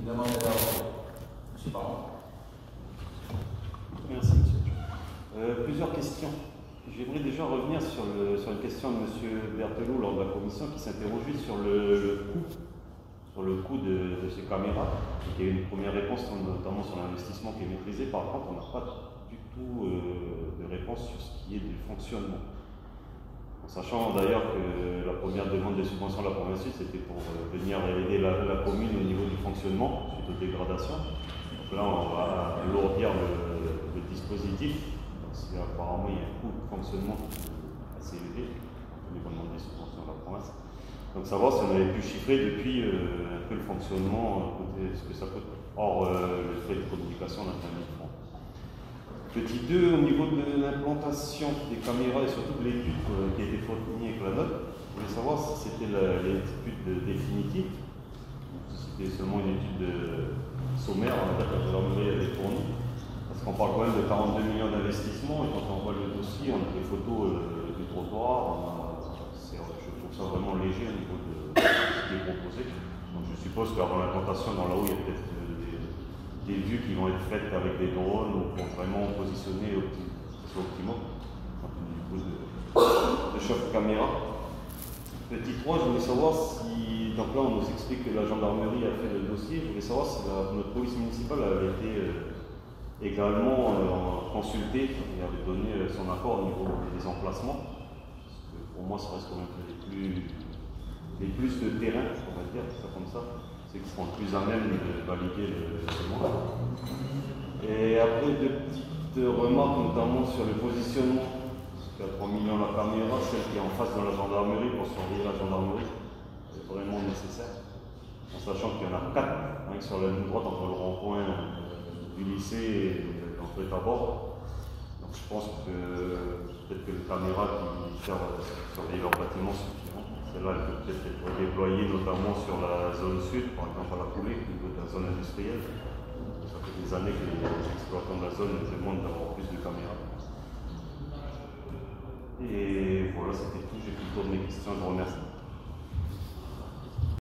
Une demande d'intervention. Monsieur Baron. Merci, monsieur. Plusieurs questions. J'aimerais déjà revenir sur une question de M. Berthelot lors de la commission qui s'interrogeait sur le coût de ces caméras. Il y a eu une première réponse, notamment sur l'investissement qui est maîtrisé. Par contre, on n'a pas du tout de réponse sur ce qui est du fonctionnement. En sachant d'ailleurs que la première demande de subvention de la province sud, c'était pour venir aider la commune au niveau du fonctionnement suite aux dégradations. Donc là, on va alourdir le dispositif. Parce qu'apparemment, il y a un coût de fonctionnement assez élevé au niveau des subventions de la province. Donc savoir si on avait pu chiffrer depuis un peu le fonctionnement, ce que ça coûte. Or, le frais de communication, on a 20 000 francs. Petit 2, au niveau de l'implantation des caméras et surtout de l'étude qui a été fournie avec la note, je voulais savoir si c'était l'étude définitive, si c'était seulement une étude sommaire, on a dit que la gendarmerie avait fourni. Parce qu'on parle quand même de 42 millions d'investissements et quand on voit le dossier, on a des photos du trottoir, je trouve ça vraiment léger au niveau de ce qui est proposé. Donc je suppose qu'avant l'implantation, dans la haut, il y a peut-être des vues qui vont être faites avec des drones ou pour vraiment positionner que ce soit optimum. Du coup, de chaque caméra. Petit 3, je voulais savoir si, donc là on nous explique que la gendarmerie a fait le dossier, je voulais savoir si notre police municipale avait été également consultée et avait donné son accord au niveau des emplacements. Parce que pour moi, ça reste quand même les plus de terrain, on va dire, ça comme ça. C'est qu'ils seront plus à même de valider le demande. Et après, deux petites remarques, notamment sur le positionnement. Parce qu'à 3 millions la caméra, celle qui est en face de la gendarmerie pour surveiller la gendarmerie, c'est vraiment nécessaire. En sachant qu'il y en a 4 sur la ligne droite entre le rond-point du lycée et l'entrée à bord. Donc je pense que peut-être que les caméras qui servent à surveiller leur bâtiment suffiront. Celle-là, elle peut peut-être être déployée notamment sur la zone sud, par exemple à la Coulée, au niveau de la zone industrielle. Ça fait des années que les exploitants de la zone nous demandent d'avoir plus de caméras. Et voilà, c'était tout. J'ai fait le tour de mes questions. Je vous remercie.